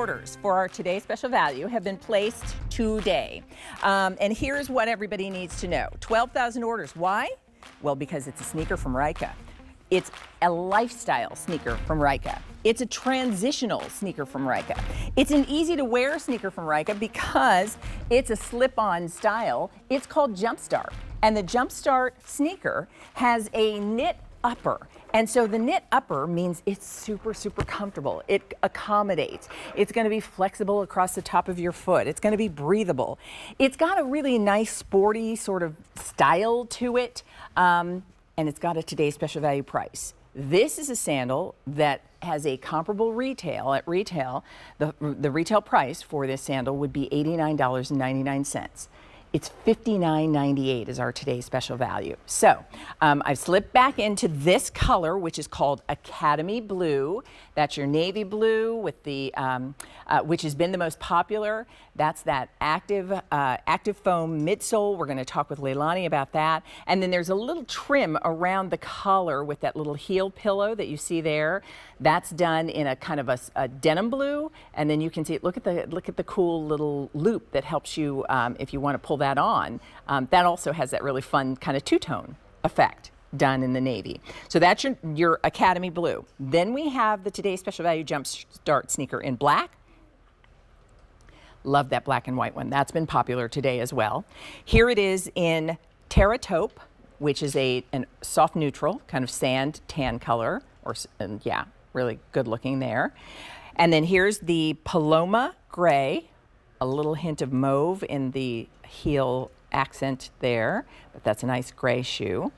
orders for our Today Special Value have been placed today. And here's what everybody needs to know. 12,000 orders. Why? Well, because it's a sneaker from Ryka. It's a lifestyle sneaker from Ryka. It's a transitional sneaker from Ryka. It's an easy to wear sneaker from Ryka because it's a slip-on style. It's called Jumpstart. And the Jumpstart sneaker has a knit upper. And so the knit upper means it's super, super comfortable. It accommodates. It's going to be flexible across the top of your foot. It's going to be breathable. It's got a really nice sporty sort of style to it. And it's got a Today Special Value price. This is a sandal that has a comparable retail. At retail, the retail price for this sandal would be $89.99. It's $59.98 is our Today's Special Value. So I've slipped back into this color, which is called Academy Blue. That's your navy blue with the, which has been the most popular. That's that ACTIVfoam midsole. We're going to talk with Leilani about that. And then there's a little trim around the collar with that little heel pillow that you see there. That's done in a kind of a denim blue. And then you can see, look at the cool little loop that helps you if you want to pull that on. That also has that really fun kind of two-tone effect done in the navy. So that's your Academy Blue. Then we have the Today's Special Value Jumpstart sneaker in black. Love that black and white one. That's been popular today as well. Here it is in Terra Taupe, which is a soft neutral, kind of sand tan color, yeah, really good looking there. And then here's the Paloma Gray, a little hint of mauve in the heel accent there, but that's a nice gray shoe.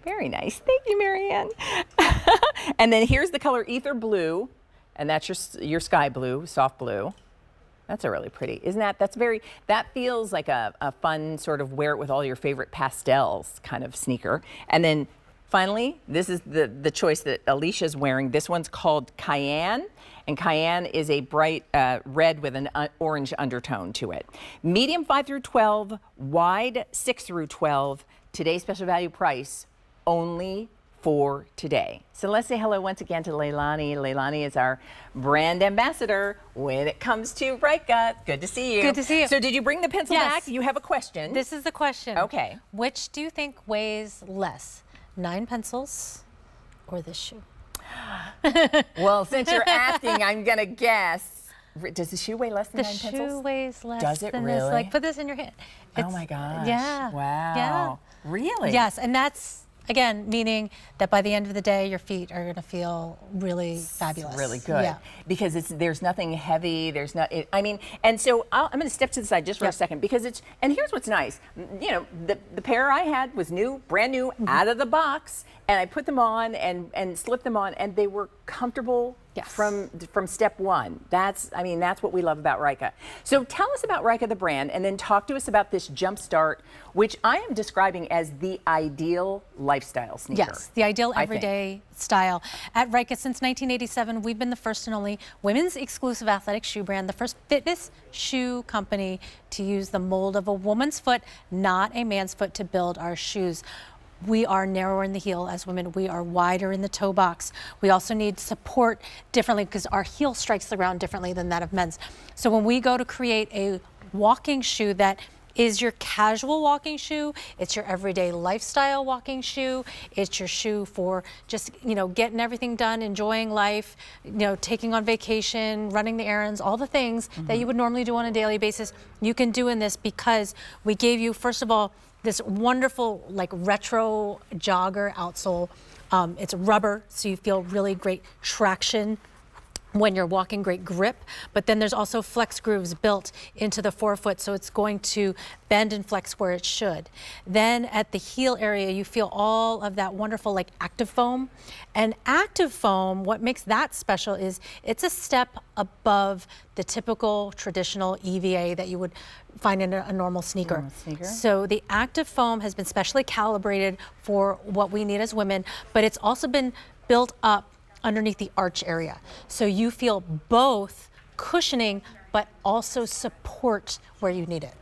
Very nice. Thank you, Marianne. And then here's the color Ether Blue, and that's your sky blue, soft blue. That's a really pretty, isn't that? That feels like a fun sort of wear it with all your favorite pastels kind of sneaker. And then finally, this is the choice that Alicia's wearing. This one's called Cayenne, and Cayenne is a bright red with an orange undertone to it. Medium 5 through 12, wide 6 through 12. Today's special value price only for today. So let's say hello once again to Leilani. Leilani is our brand ambassador when it comes to Ryka. Good to see you. Good to see you. So did you bring the pencil back? You have a question. This is the question. Okay. Which do you think weighs less, 9 pencils or this shoe? Well, since you're asking, I'm gonna guess. Does the shoe weigh less than 9 pencils? The shoe weighs less Does it than really? this. Like, put this in your hand. Oh my gosh. Yeah. Wow. Yeah. Really? Yes, and that's, again, meaning that by the end of the day, your feet are going to feel really fabulous. Really good. Yeah. Because there's nothing heavy. There's not. And so I'm going to step to the side just for a second because and here's what's nice. You know, the pair I had was new, brand new, out of the box, and I put them on and slipped them on, and they were comfortable. Yes. From step one. That's what we love about Ryka. So tell us about Ryka the brand, and then talk to us about this Jumpstart, which I am describing as the ideal lifestyle sneaker. Yes, the ideal everyday style. At Ryka, since 1987, we've been the first and only women's exclusive athletic shoe brand, the first fitness shoe company to use the mold of a woman's foot, not a man's foot, to build our shoes. We are narrower in the heel as women. We are wider in the toe box. We also need support differently because our heel strikes the ground differently than that of men's. So when we go to create a walking shoe that is your casual walking shoe, it's your everyday lifestyle walking shoe, it's your shoe for just, getting everything done, enjoying life, taking on vacation, running the errands, all the things that you would normally do on a daily basis, you can do in this because we gave you, first of all, this wonderful retro jogger outsole. It's rubber, so you feel really great traction when you're walking, great grip, but then there's also flex grooves built into the forefoot, so it's going to bend and flex where it should. Then at the heel area, you feel all of that wonderful ACTIVfoam. And ACTIVfoam, what makes that special is it's a step above the typical traditional EVA that you would find in a normal sneaker. So the ACTIVfoam has been specially calibrated for what we need as women, but it's also been built up underneath the arch area. So you feel both cushioning but also support where you need it.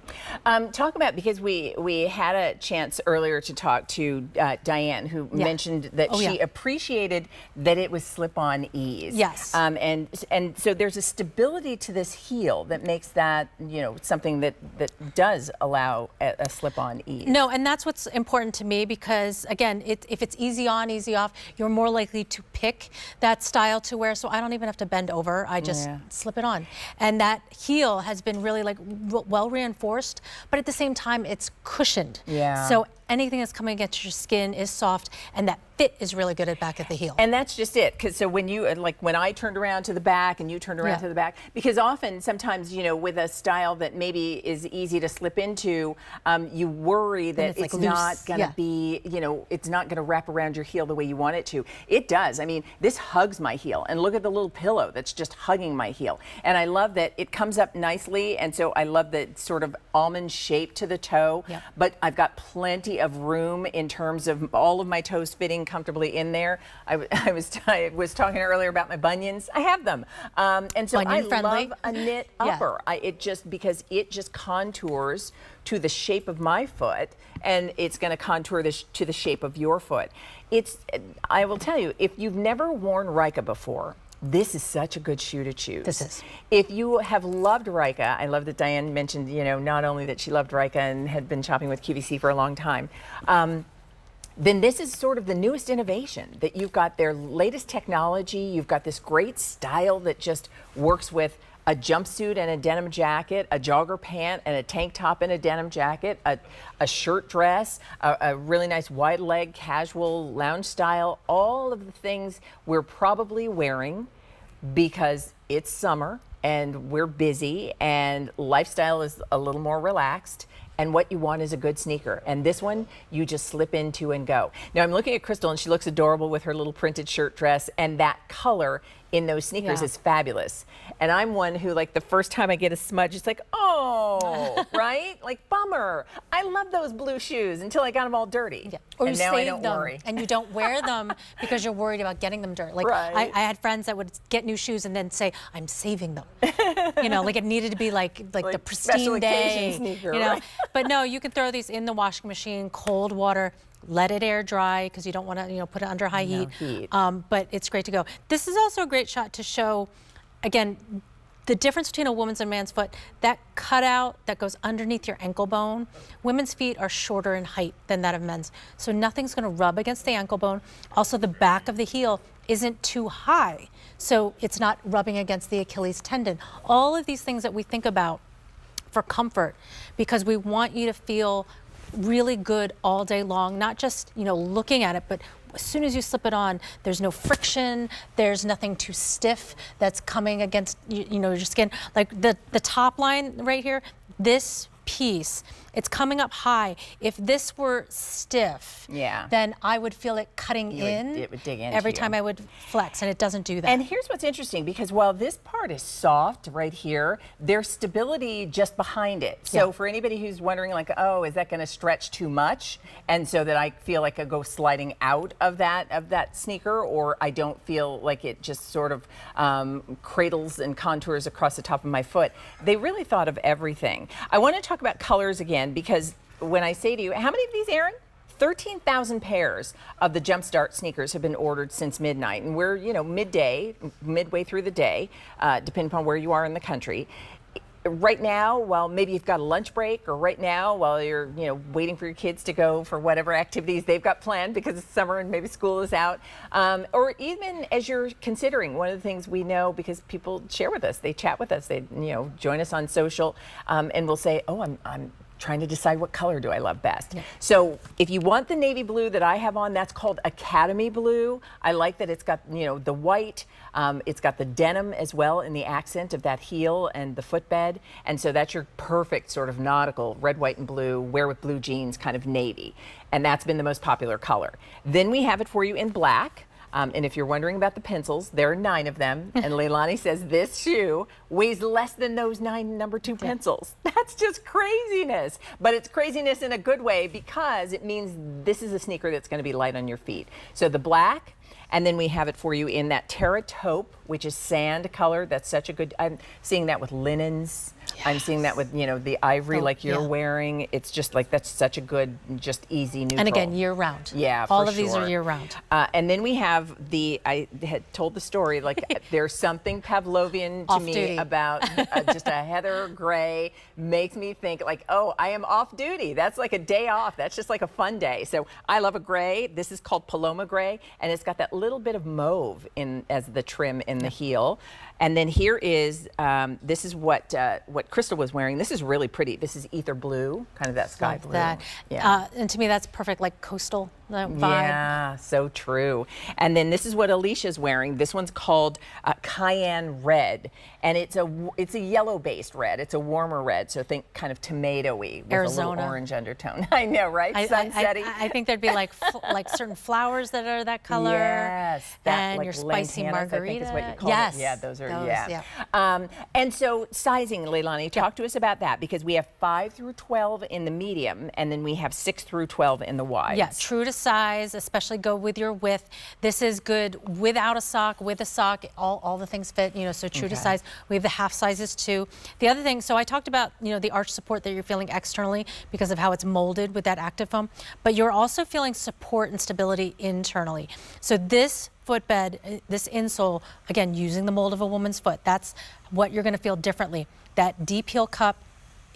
Talk about, because we had a chance earlier to talk to Diane, who mentioned that she appreciated that it was slip-on ease. Yes. And so there's a stability to this heel that makes that, you know, something that does allow a slip-on ease. No, and that's what's important to me, because again, if it's easy on, easy off, you're more likely to pick that style to wear. So I don't even have to bend over. I just slip it on. And that heel has been really like well reinforced, but at the same time, it's cushioned. Yeah. So anything that's coming against your skin is soft, and that fit is really good at back at the heel. And that's just it, because so when you, like when I turned around to the back and you turned around to the back, because often sometimes, you know, with a style that maybe is easy to slip into, you worry that it's not going to be, you know, it's not going to wrap around your heel the way you want it to. It does. I mean, this hugs my heel, and look at the little pillow that's just hugging my heel. And I love that it comes up nicely, and so I love the sort of almond shape to the toe, but I've got plenty of room in terms of all of my toes fitting comfortably in there. I was talking earlier about my bunions. I have them, and so I love a knit upper. Because it just contours to the shape of my foot, and it's going to contour to the shape of your foot. I will tell you, if you've never worn Ryka before, this is such a good shoe to choose. This is. If you have loved Ryka, I love that Diane mentioned, you know, not only that she loved Ryka and had been shopping with QVC for a long time, then this is sort of the newest innovation, that you've got their latest technology, you've got this great style that just works with a jumpsuit and a denim jacket, a jogger pant and a tank top and a denim jacket, a shirt dress, a really nice wide leg casual lounge style, all of the things we're probably wearing because it's summer and we're busy and lifestyle is a little more relaxed. And what you want is a good sneaker. And this one, you just slip into and go. Now I'm looking at Crystal, and she looks adorable with her little printed shirt dress, and that color in those sneakers is fabulous. And I'm one who, like, the first time I get a smudge, it's like, oh, right? Like, bummer. I love those blue shoes until I got them all dirty. Yeah. Or and you now save I don't them, worry. and you don't wear them because you're worried about getting them dirty. Like, I had friends that would get new shoes and then say, I'm saving them. You know, like it needed to be like the pristine day. Sneaker, you know, right? But no, you can throw these in the washing machine, cold water, let it air dry, because you don't want to, you know, put it under high heat. But it's great to go. This is also a great shot to show, again, the difference between a woman's and man's foot. That cutout that goes underneath your ankle bone, women's feet are shorter in height than that of men's. So nothing's going to rub against the ankle bone. Also, the back of the heel isn't too high, so it's not rubbing against the Achilles tendon. All of these things that we think about for comfort, because we want you to feel really good all day long, not just, you know, looking at it, but as soon as you slip it on, there's no friction, there's nothing too stiff that's coming against you know, your skin. Like the top line right here, this piece, it's coming up high. If this were stiff, then I would feel it cutting in. It would dig in every time I would flex, and it doesn't do that. And here's what's interesting, because while this part is soft right here, there's stability just behind it. So for anybody who's wondering, like, oh, is that going to stretch too much, and so that I feel like I go sliding out of that sneaker, or I don't feel like it just sort of cradles and contours across the top of my foot, they really thought of everything. I want to talk about colors again, because when I say to you, how many of these, Erin? 13,000 pairs of the Jumpstart sneakers have been ordered since midnight, and we're, you know, midway through the day, depending upon where you are in the country. Right now, while maybe you've got a lunch break, or right now while you're, you know, waiting for your kids to go for whatever activities they've got planned because it's summer and maybe school is out, or even as you're considering, one of the things we know, because people share with us, they chat with us, they, you know, join us on social, and will say, oh, I'm trying to decide what color do I love best. So if you want the navy blue that I have on, that's called Academy Blue. I like that it's got, you know, the white, it's got the denim as well in the accent of that heel and the footbed, and so that's your perfect sort of nautical red, white, and blue, wear with blue jeans kind of navy, and that's been the most popular color. Then we have it for you in black. And if you're wondering about the pencils, there are 9 of them. And Leilani says this shoe weighs less than those 9 number 2 pencils. That's just craziness. But it's craziness in a good way, because it means this is a sneaker that's going to be light on your feet. So the black And then we have it for you in that terra taupe, which is sand color. That's such a good, I'm seeing that with linens. Yes. I'm seeing that with, you know, the ivory like you're wearing. It's just like, that's such a good, just easy neutral. And again, year round. Yeah, all of these are year round. And then we have the, I had told the story, like there's something Pavlovian to me about just a heather gray makes me think like, oh, I am off duty. That's like a day off. That's just like a fun day. So I love a gray. This is called Paloma gray, and it's got that little bit of mauve in as the trim in the heel. And then here is, this is what Crystal was wearing. This is really pretty. This is ether blue, kind of that sky blue. That. Yeah. And to me, that's perfect, like coastal vibe. Yeah, so true. And then this is what Alicia's wearing. This one's called Cayenne Red, and it's a yellow-based red. It's a warmer red, so think kind of tomatoey with Arizona. a little orange undertone. I know, right? Sunsetty. I think there'd be like like certain flowers that are that color. Yes, that, and like your spicy lantanas, margarita. I think is what you call yes. it. Yeah, those are yeah. And so sizing, Leilani, talk to us about that, because we have 5 through 12 in the medium, and then we have 6 through 12 in the wide. Yeah, true to size, especially go with your width. This is good without a sock, with a sock, all the things fit, you know, so true to size. We have the half sizes too. The other thing, so I talked about, you know, the arch support that you're feeling externally because of how it's molded with that ACTIVfoam, but you're also feeling support and stability internally. So this footbed, this insole, again, using the mold of a woman's foot, that's what you're going to feel differently. That deep heel cup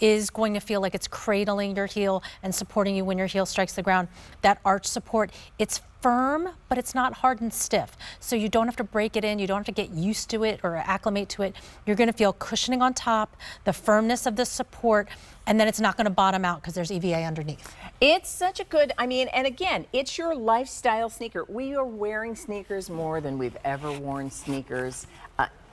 is going to feel like it's cradling your heel and supporting you when your heel strikes the ground. That arch support, it's firm, but it's not hard and stiff. So you don't have to break it in, you don't have to get used to it or acclimate to it. You're gonna feel cushioning on top, the firmness of the support, and then it's not gonna bottom out because there's EVA underneath. It's such a good, I mean, and again, it's your lifestyle sneaker. We are wearing sneakers more than we've ever worn sneakers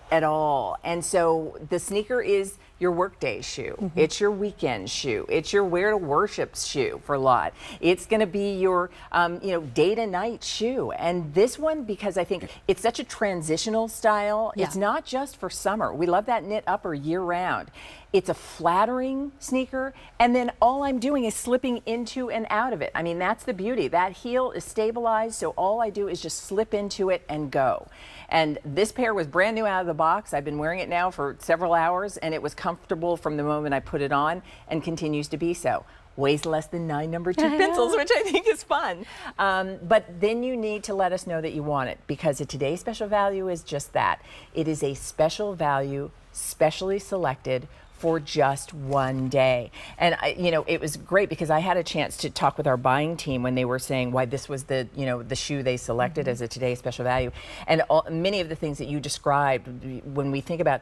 at all. And so the sneaker is your workday shoe. It's your weekend shoe. It's your wear to worship shoe for a lot. It's going to be your, you know, day to night shoe. And this one, because I think it's such a transitional style, it's not just for summer. We love that knit upper year round. It's a flattering sneaker, and then all I'm doing is slipping into and out of it. I mean, that's the beauty. That heel is stabilized, so all I do is just slip into it and go. And this pair was brand new out of the box. I've been wearing it now for several hours, and it was comfortable from the moment I put it on and continues to be so. Weighs less than 9 number 2 pencils, which I think is fun. But then you need to let us know that you want it, because today's special value is just that. It is a special value, specially selected for just one day. And you know, it was great because I had a chance to talk with our buying team when they were saying why this was the, you know, the shoe they selected as a today's special value. And many of the things that you described, when we think about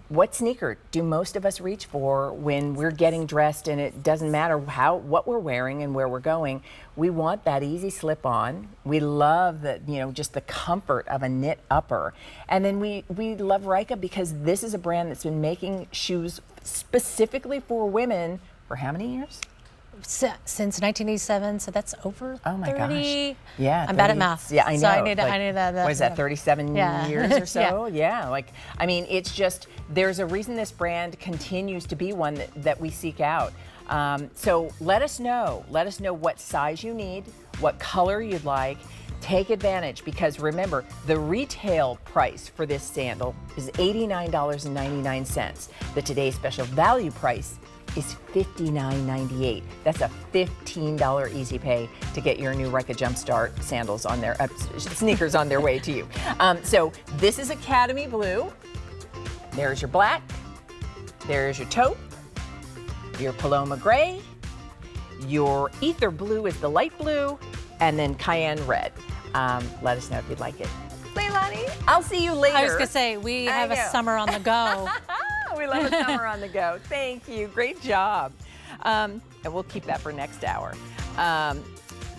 what sneaker do most of us reach for when we're getting dressed, and it doesn't matter what we're wearing and where we're going, we want that easy slip on. We love the, you know, just the comfort of a knit upper. And then we love Ryka because this is a brand that's been making shoes specifically for women for how many years? Since 1987, so that's over 30. Oh my gosh. Yeah. I'm bad at math. Yeah, I know. So I need that. What is that, 37 years or so? Yeah. Like, I mean, it's just, there's a reason this brand continues to be one that we seek out. So let us know what size you need, what color you'd like. Take advantage, because remember, the retail price for this sandal is $89.99. The today's special value price is $59.98. That's a $15 easy pay to get your new Ryka Jumpstart sandals on their sneakers on their way to you. So this is Academy Blue. There's your black. There's your taupe. Your Paloma Gray. Your Ether Blue is the light blue, and then Cayenne Red. Let us know if you'd like it. Leilani, I'll see you later. I was gonna say we have a summer on the go. We love a summer on the go. Thank you. Great job. And we'll keep that for next hour.